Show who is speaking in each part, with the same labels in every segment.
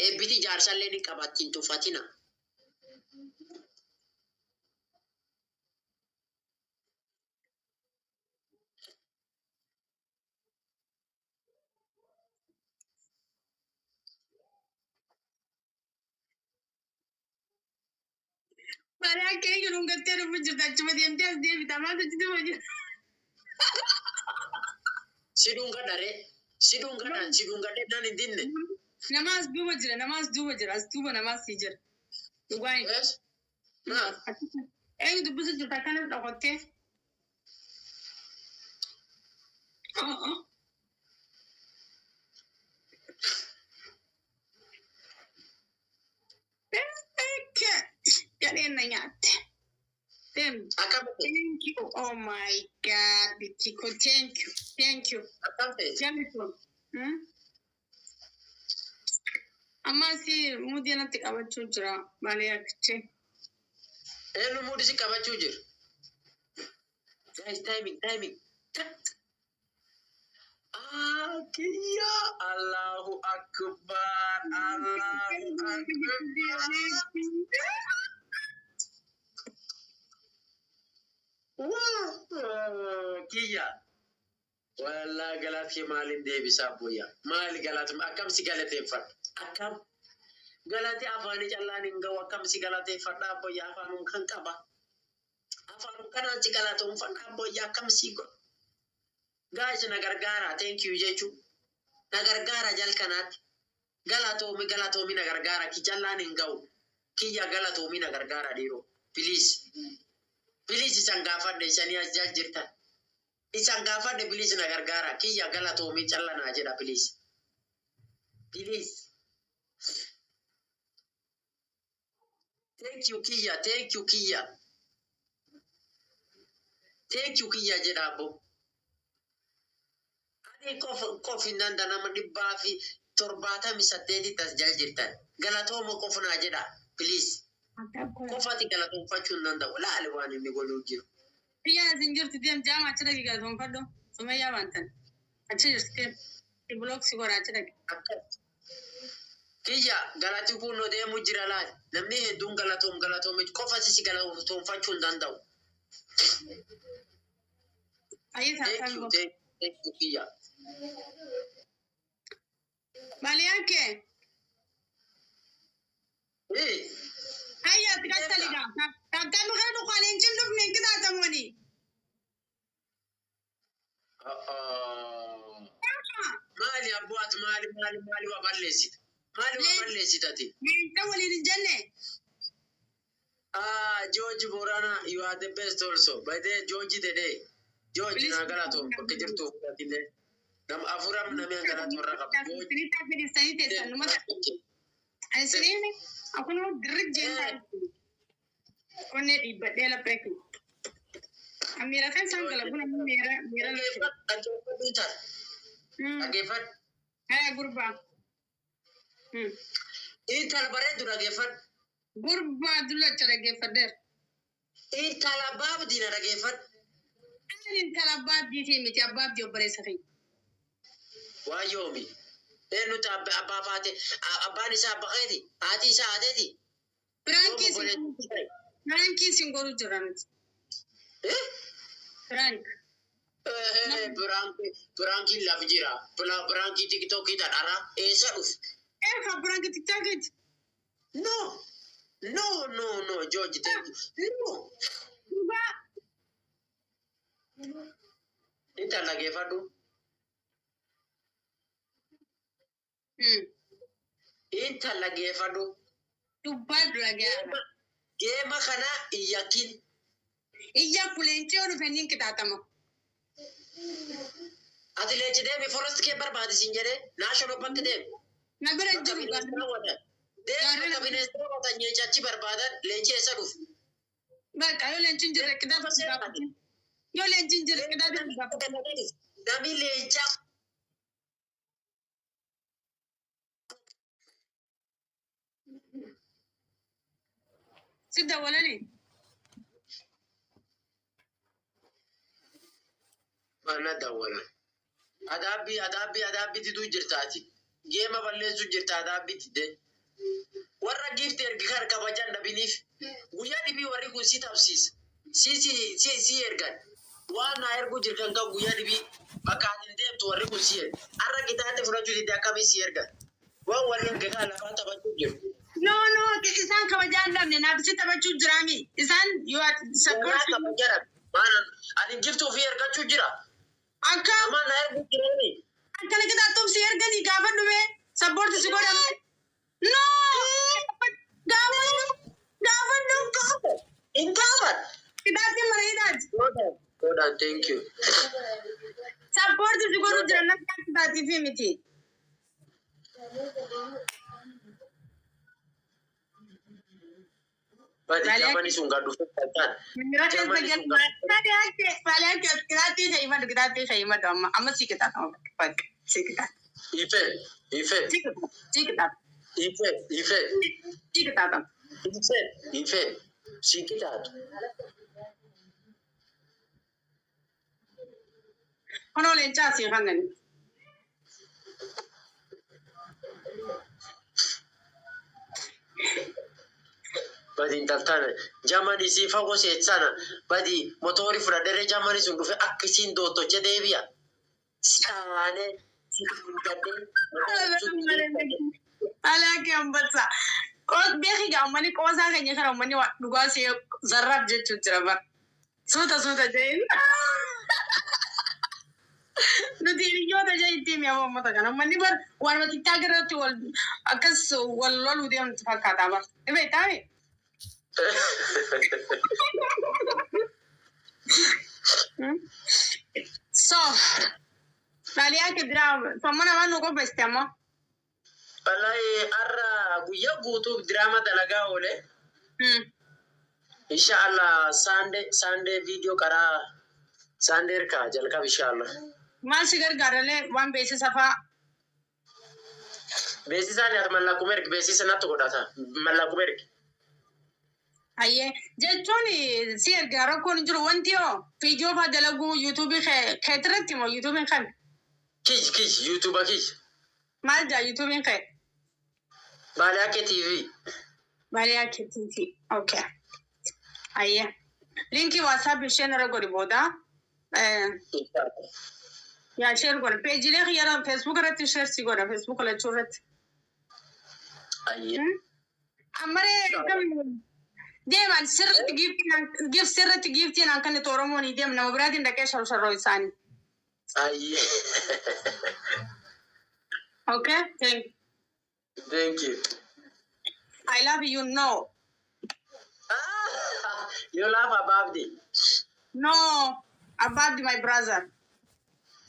Speaker 1: Eebbiti jaarsallee ni qabaattiin tuffatina.
Speaker 2: Maria che io non gattiero fuggio faccio vedere di tamato ci devo dire.
Speaker 1: Sidunga dare. Sidunga de nan dinne.
Speaker 2: Namas duba jira astuba namas jira. Dugai.
Speaker 1: Yes.
Speaker 2: Eh dubu su jira kana da hotte. Kalian nanya. Thank you. Oh my God, Chico, thank you. Amma si mudi na tika bachu jira bale yakche.
Speaker 1: No mudi si kabachu jir. Guys, timing. Kia Allahu Akbar. Kia. Wala galat ke malin debi sabuya. Mali galat akam si galate fat. Akam galate afani jallani ngaw akam si galate fat boya afanu kan kaba. Afanu kana si galatum fat boya akam si go. Guys na gargara, thank you jechu. Na gargara jal kanat. Galato mi na gargara ki jallani ngaw. Kiya galato mi na gargara diro. Please isan gafadde isani jal jirta. Isan gafadde please na gargara kiya galato mi jallana jeda please. Thank you Kiya jeda bo. Ani kofi nanda nama dibbafi torbata mi saddeti tas jal jirtan. Galato mo kofna jeda please. Kofati galato fachun nanda wala alwani mi golu jiru.
Speaker 2: Iya zinjir tidem jama chira ki galato faddo. Sumaya bantan. Acha jiske blog si gora chira. Kiya galati kuno de mujirala. Namni hedun galato mi kofati si galato fachun nanda. Thank you Kiya. Balianke. Ayat kata liga. Takkan bukan tu kalian cenduk nih kita temani.
Speaker 1: Mali abuat mali waballesit. Mali waballesit ati.
Speaker 2: Minta wali rinjane.
Speaker 1: George Borana, you are the best also. By the George today. George Nagalato, okay, Jertu, Nam Afuram Namian Galato.
Speaker 2: Asini, aku nak gerak jentai. Kone di badela peki. Amira kan sangkala pun mira
Speaker 1: Agefat, Agefat.
Speaker 2: Gurba.
Speaker 1: Ital bare dura Agefat.
Speaker 2: Gurba dula cara Agefat der.
Speaker 1: Ital abab dina Agefat.
Speaker 2: Anin talabab di sini ti abab di obere sakai.
Speaker 1: Wayomi. Enu ta abafate abani sa baketi. Ati sa adeti.
Speaker 2: Franki singoru joran. Frank.
Speaker 1: Branki lavjira. Branki TikTok kita dara. Saruf.
Speaker 2: Ka branki TikTok it.
Speaker 1: No, George, thank you.
Speaker 2: Ba.
Speaker 1: Inta lagi fadu. Inta lagi fadu.
Speaker 2: Tubad lagi.
Speaker 1: Gema kana iyakin.
Speaker 2: Iya kulente oru fenin kita tamo.
Speaker 1: Ati leche de mi forest ke barbadi sinjere. National Bank de.
Speaker 2: Nagara juru
Speaker 1: kan. De kabine sura ta nye chachi barbada leche saruf.
Speaker 2: Ba kayo leche jere kita yo leche jere kita
Speaker 1: Dami leche.
Speaker 2: Sida wala ni.
Speaker 1: Mana dawala. Adabi tidu jirtaati. Gema balleessu jirta adabi tidde. warra gift erga kabajan dabiniif guyyaa dhibii warri kun si tabsiisa si ergan waan na ergu jirkan kan guyyaa dhibii bakka atin deemtu warri kun si erga arra kitaate fudhachuu didde akkamii si ergan waan warri erga kaan lafaan taphachuu jiru.
Speaker 2: No, isaan kabajaan dhabne naaf si taphachuu jiraami. Isaan yoo support
Speaker 1: kabajan maanan atin jirtuu fi ergachuu jira.
Speaker 2: akka
Speaker 1: Nama na ergu jirani.
Speaker 2: akkana kitaatuuf si erganii gaafa dhume support si godhame. No! Gaafa dhume.
Speaker 1: In Kabat.
Speaker 2: Kitaatti mana hidhaati.
Speaker 1: Hold on, thank you.
Speaker 2: Support si godhu jira nama kitaatti fi miti.
Speaker 1: But the Japanese one got to fit that.
Speaker 2: Mira keessa galma. Faalaa kitaatti isa himatu amma si kitaata. Si kitaata.
Speaker 1: Ife.
Speaker 2: Si kitaata. Si kitaata.
Speaker 1: Ife. Sikitaatu.
Speaker 2: Kono leencaa si hangani.
Speaker 1: Badi intaltaan Jamani si fagoo seetsana badi motorii fudhadhee Jamani sun dhufe akkasiin dootoche deebi'a. Saanee si
Speaker 2: Alaake ambassa. Beeki gaamani qoosaa keenya kana uummanni dhugaa si zarraaf jechuun jira bara. Suuta jeen. Nuti hiriyoota jee itti himi amma uummata kana. Uummanni bara waan tiktaa irratti akkas wal loluu deemtu fakkaata bara. Dhibee taa'e. So, Naaliyaa Kidiraa sammuna waan nu qopheessite ammoo.
Speaker 1: Wallahi arra guyyaa guutuuf diraama dalagaa oole. Inshallah Sunday video karaa Sunday ergaa jalqaba inshallah.
Speaker 2: Maal si gargaaralee waan beeksisa fa'aa?
Speaker 1: Beeksisaan ati mallaaquma ergi beeksisa natti godhata mallaaquma ergi.
Speaker 2: Ayyee jechuun si ergaa rakkoon hin jiru wanti yoo viidiyoo fa'aa dalaguu yuutuubii keetirratti moo yuutuubiin kan?
Speaker 1: Kij yuutuuba kij.
Speaker 2: Maal jaa yuutuubiin kee?
Speaker 1: Baaliyaake TV.
Speaker 2: Baaliyaake TV. Okay. Ayyee. Linkii WhatsApp isheen irra godhi booda. Yaa share godha. Peejilee yeroo Facebook irratti share si godha. Facebook lachuu irratti.
Speaker 1: Ayyee.
Speaker 2: Ammaree deeman sirriitti giiftiin akka inni Oromoon ni deemu nama biraatiin dhaqee sharroo isaanii.
Speaker 1: Ayyee.
Speaker 2: Okay.
Speaker 1: Thank you.
Speaker 2: I love you. No.
Speaker 1: You love Ababdi.
Speaker 2: No. Ababdi, my brother.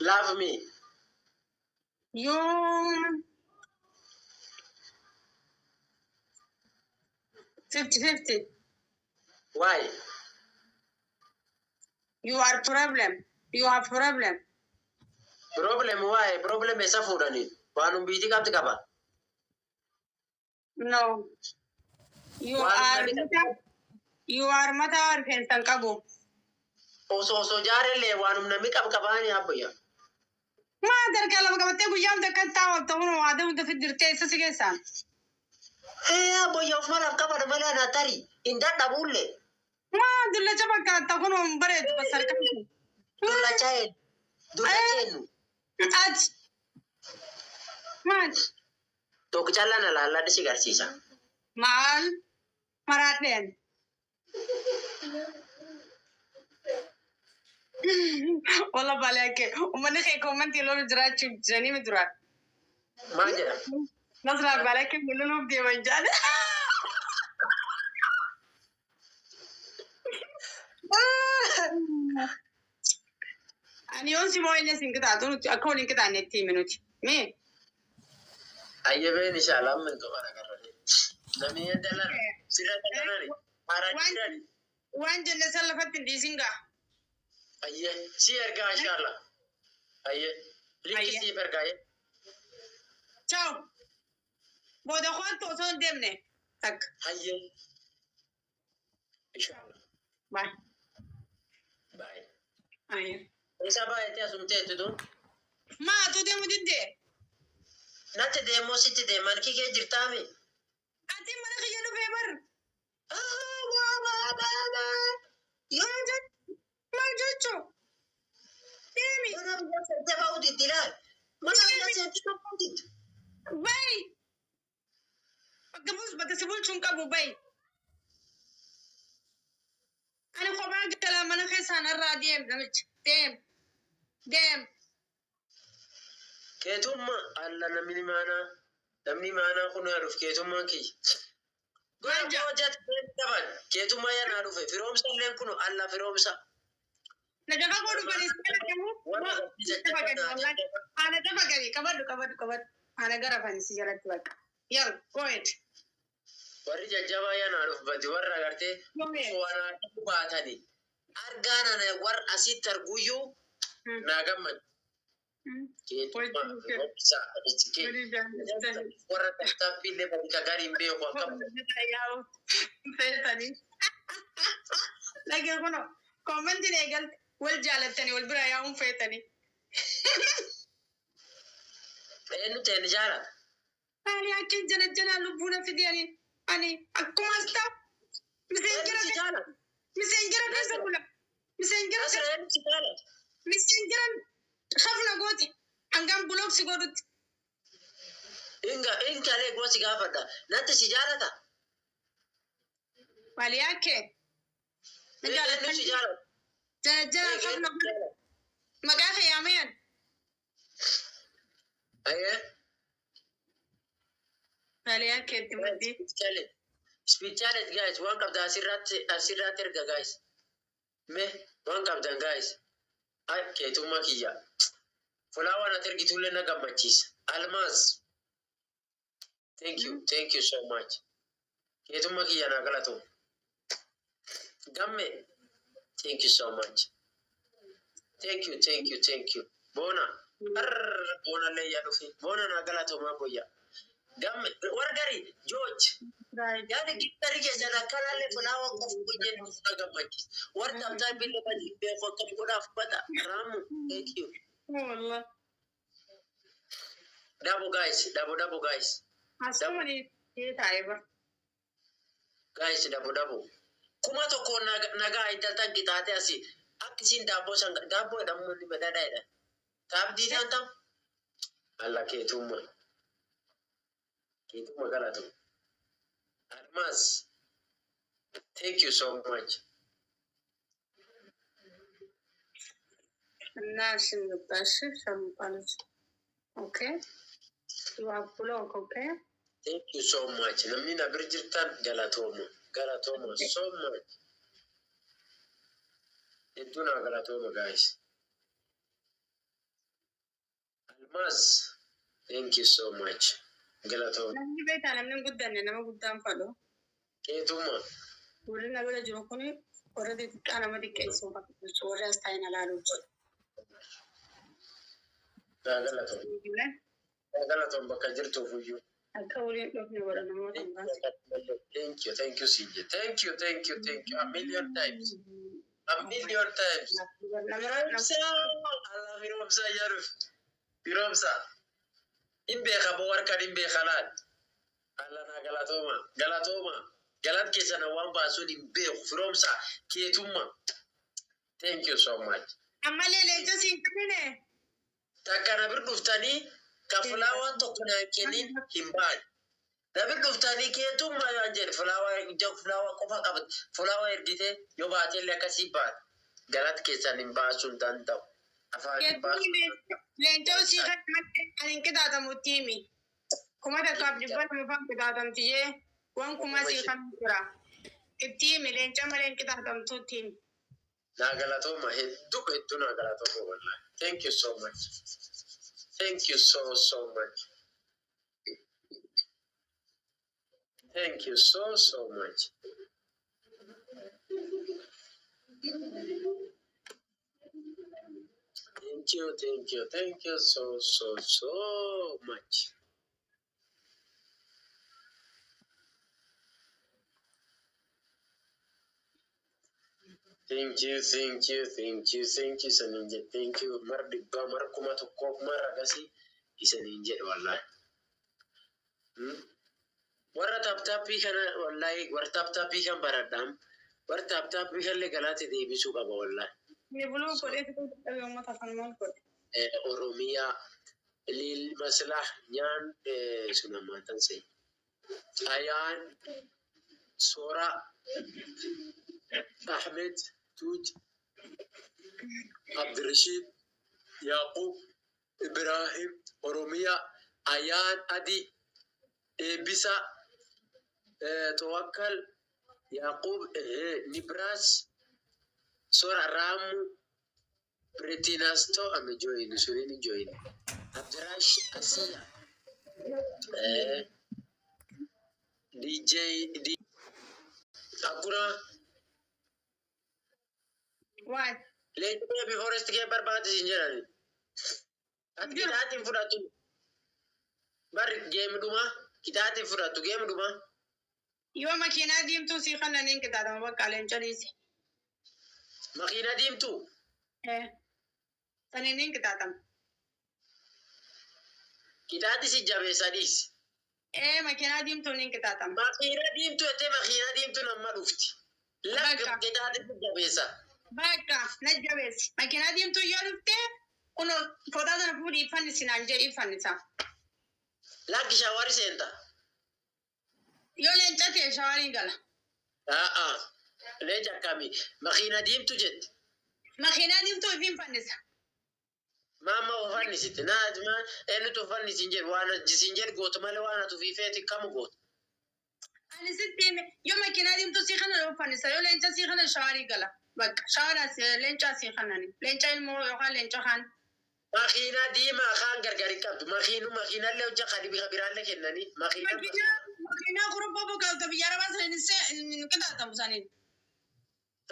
Speaker 1: Love me.
Speaker 2: You. Fifty.
Speaker 1: Why?
Speaker 2: You are problem. You have problem.
Speaker 1: Problem why? Problem isa fuudhani. Waan umbiti qabdi qaba.
Speaker 2: No. You are mata rifeensan qabu.
Speaker 1: Osoo jaarellee waan namni qabqabaani abbayya.
Speaker 2: Maa dargaa lama qabattee guyyaa takka taa'u ta'uun waada hunda fiddirtee isa si keessaan.
Speaker 1: Abbayya of malaaf qabada malee na tari. Hin dadhabuullee.
Speaker 2: Maa dullacha fakkaata kun bareedu basarka.
Speaker 1: Dullacha eenyu.
Speaker 2: Ati. Maal?
Speaker 1: Tokko caallaan alaalladhi si garsiisa.
Speaker 2: Maal? Maraadheen. Wala balee kee uummanni kee koomantii loolu jiraachuu jiranii mi duraan?
Speaker 1: Maal jedha?
Speaker 2: Nasraa balee kee loluuf deeman jaale. Ani yoon si moo inni siin qixaatu nuti akka waliin qixaannetti himi nuti. Mee?
Speaker 1: Ayyabeen inshallah min qabana garrale. Namni dalan sira dalan haaraan
Speaker 2: waan jenne san lafatti hin dhiisin gaa.
Speaker 1: Ayye si ergaa inshallah. Ayye linki si ergaa.
Speaker 2: Ciao. Booda kootu osoo hin deemne takka.
Speaker 1: Ayye. Inshallah.
Speaker 2: Bye.
Speaker 1: Bye.
Speaker 2: Ayye.
Speaker 1: Isa baay'atee asumteetti tun.
Speaker 2: Maa tu deemu diddee?
Speaker 1: Natti deemoo sitti deeman kikee jirtaami.
Speaker 2: Ati mana kaya lu feber. Mal jojo. Demi. Bay. Pagkabus batasibul chungka mo bay. Ano ko ba gala mana kaya sana radiem namich. Dem.
Speaker 1: Keetumma alla namni maanaa kun haadhuuf keetummaan kiyya. Gola hojjat qaban keetummaa yaa naa dhufe firoomsa illee kun alla firoomsa.
Speaker 2: Nagaka ko dubbani ana dafa gari kabadu. Ana gara fani si jalatti bakka. Yal, go ahead.
Speaker 1: Warri jajjabaa yaa naa dhufbati warra agartee waan baatanii argaana warra asitti arguyyuu naa gammadu. Warra tattaaffiillee bakka gariin beeku akkam.
Speaker 2: Lagi kuno commentiin eegalte wal jaalattanii wal bira yaa'uun feetanii.
Speaker 1: Eenyu ta'e ni jaalata.
Speaker 2: Ani akkin jana lubbuun fidanii ani akkuma asxaa miseenjira keessa bula. Miseenjira hafna gooti hangam bulooksi godhutti.
Speaker 1: Inkalee gosi gaafadha. Natti si jaalata.
Speaker 2: Wali yake.
Speaker 1: Eenyu si jaalata.
Speaker 2: Jana hafna magaa fayyamayan.
Speaker 1: Ayyee.
Speaker 2: Wali yake timati.
Speaker 1: Spirituality guys waan qabda asirratti erga guys. Waan qabdan guys. Ay keetummaa kiyya. Fulaawaan ati ergitullee na gammachiisa. Almaas. Thank you so much. Keetummaa kiyya naa galatu. Gamme. Thank you so much. Thank you. Bona. Bona lee yaa dhufe. Bona naa galatu maa boyya. Gamme warra gari George. Yaani gitari keessa nakkalaalee fulaawaan qofa hojjennu na gammachiisa. Warra tabtaa billee badii beeku akka godhaaf bata. Raamu. Thank you.
Speaker 2: Wallah.
Speaker 1: Double guys.
Speaker 2: Asumani ta'iba.
Speaker 1: Guys, double. Kuma tokko nagaa intaltan qixaate asi akkisiin daabboo jedhamu ni badhaadhaadha. Taabdii taantam. Alla keetummaa galatu. Almas. Thank you so much.
Speaker 2: Nashin Bashi from College. Okay. You have blog, okay?
Speaker 1: Thank you so much. Namni na birjirtan galatooma so much. Hedduna galatooma guys. Almas. Thank you so much. Galatooma.
Speaker 2: Namni beektaa namni guddanne nama guddaan fadhu.
Speaker 1: Keetummaa.
Speaker 2: Warri na bira jiru kuni warra xixiqqaa nama xiqqeessuun fakkaatu warri as taa'in alaaluun jiru.
Speaker 1: Galatoom bakka jirtuuf iyyuu.
Speaker 2: Akka waliin dhufne godha namoota hin baase.
Speaker 1: Thank you, CJ. Thank you. A million times. Allah firoomsa yaruf. Firoomsa. Imbeeka bowarkan imbeeka laal. Allah na galatooma. Galat keessana waan baasuun imbeeku firoomsa keetumma. Thank you so much.
Speaker 2: Amma leeleenca siin kennine.
Speaker 1: Takka na bir dhuftanii ka fulaawaan tokko na kennin hin baane. Na bir dhuftanii keetummaa yoo jedhe fulaawaa qofa qabat fulaawaa ergitee yoo baateellee akkasii baate galat keessan hin baasuun danda'u. Afaan hin baasuun.
Speaker 2: Leenca usii kan ani hin qixaatamutti himi. Kuma takkaaf dhibba nama faan qixaatamtiyee waan kuma sii kan jira. Itti himi leenca malee hin qixaatamtuutti himi.
Speaker 1: Na galatooma hedduu na galatooma wallahi. Thank you so much. Thank you so much. Thank you so much. Thank you so much. Thank you, Saninja. Thank you. Mardibba markuma tokkoof marra gasi isanin jedhe wallahi. Warra taaptaappii kana wallahi warra taaptaappii kan baradhaam warra taaptaappii kan galaatti deebisuu qaba wallahi.
Speaker 2: Ni buluu godhee fixuu uummata kan maal godhe.
Speaker 1: Oromiyaa lil maslah nyaan sunamatan say ayaan Sora Ahmed Tuj Abdurrashid Yaqub Ibrahim Oromiyaa ayaan Adi Bisa Tawakkal Yaqub Nibras Sora Ramu Pretinasto ame join Surini join Abdurash Asia DJ Akura
Speaker 2: Why?
Speaker 1: Late before us to get barbadis in general. At Kitatin for that Bar game duma, Kitatin for that game duma.
Speaker 2: Yoo makiinaa diimtuu sii kannaniin qixaadama bakka leencaniisi.
Speaker 1: Makiinaa diimtuu?
Speaker 2: Saniiniin qixaadama.
Speaker 1: Kitaati si jabeessaniis.
Speaker 2: Makiinaa diimtuu niin qixaadama.
Speaker 1: Makiinaa diimtuu ettee makiinaa diimtuu nama dhufti. Lakka kitaati si jabeessa.
Speaker 2: Bakka na jabeessi. Makiinaa diimtuu yoo dhuftee kun footaa sana fuudhii fannisinaan jedhii fannisa.
Speaker 1: Lakki shaawari seenta.
Speaker 2: Yoo leenca ta'e shawaarii gala.
Speaker 1: Leenca akkamii makiinaa diimtuu jetti.
Speaker 2: Makiinaa diimtuu ifiin fannisa.
Speaker 1: Mama ufannisitti naajuma eenyutu uffannisin jedhu waan ajjisiin jedhu gootu malee waan atu fiifeeti kamu gootu.
Speaker 2: Ani sitti yoo makiinaa diimtuu sii kana uffannisa yoo leenca sii kana shawaarii gala. Bakka shawaaraas leencaa sii kanani. Leenca ilmoo yookaan leenca kaan.
Speaker 1: Makiinaa diimaa kaan gargari qabdu. Makiinaallee hojja kadhibii kabiraallee kennanii.
Speaker 2: Makiinaa kurubbaa boqotaa biyya arabaa saniin qixaatamu saniin.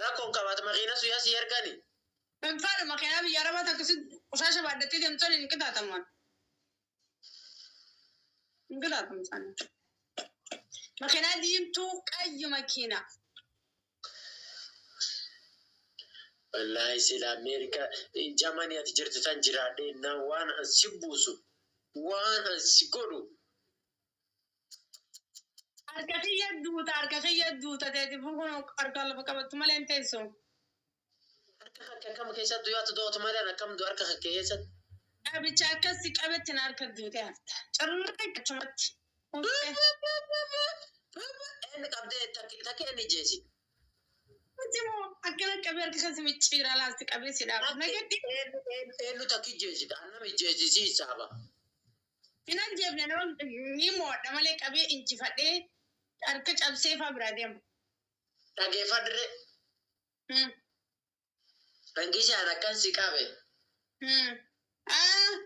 Speaker 1: Rakkoon qabaatu makiinaa suyyaa si ergani.
Speaker 2: Faadha makiinaa biyya arabaa akkasitti qoshasha baaddattee deemtoon hin qixaatamu. Hin qixaatamu saniin. Makiinaa diimtuu qayyi makiinaa.
Speaker 1: Wallahi sila Amerika Germany ati jirtu tan jiraadhe na waan si buusu waan si godhu.
Speaker 2: Harka kiyya duuta teeti kun harka lafa qabattu malee hin teessu.
Speaker 1: Harka kam keessattuu yoo ati dootu malee akkam duu harka keessatti.
Speaker 2: Dhabicha akkasii qabattiin harka duute hafta. Carraa achumatti.
Speaker 1: Inni qabdee takkee inni jeesi.
Speaker 2: Timoo akkana qabee harka kasi micciiraa laasti qabee si dhaaba.
Speaker 1: Eenyu takki jeesita annami jeesisii isaaba.
Speaker 2: Hin ajjeefne nama ni moodha malee qabee injifadhee harka cabsee fa'aa bira deemu.
Speaker 1: Dhageeffadhire. Hangishaan akkan si qabe.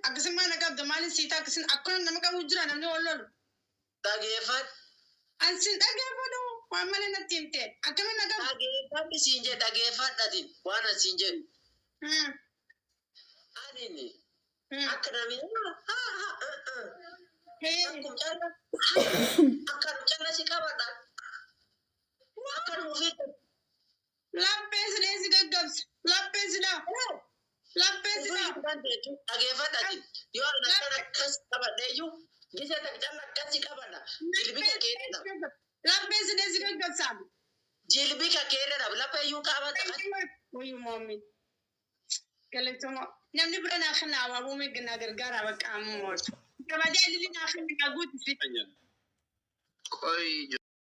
Speaker 2: Akkasuma na qabda maaliin siitaa akkasuma akkana nama qabu jira namni wal lolu.
Speaker 1: Dhageeffad.
Speaker 2: Ansin dhageeffadhu waan malee natti himte akkamiin na qabu.
Speaker 1: Dhageeffadhi siin jedhe dhageeffadhatiin waan asiin jedhu. Adini. Akka namni akka calla si qabadha. Akka nuufii.
Speaker 2: Laphee sidee si gaggabsa. Laphee sidaa. Laphee sidaa.
Speaker 1: Dhageeffadhatiin yoo akkana akkas qabadheeyyuu gisa calla akkasi qabadha. Jilbika keedha.
Speaker 2: Laphee sidee si gaggabsa.
Speaker 1: Jilbika keedha laphee iyyuu qabata.
Speaker 2: Wayyu moommi. Galatoomaa. Namni bira naa kan abaaboo meeganaa gargaaraa bakka amma moortu. Gabaajaa ililii naa kan guutu fi.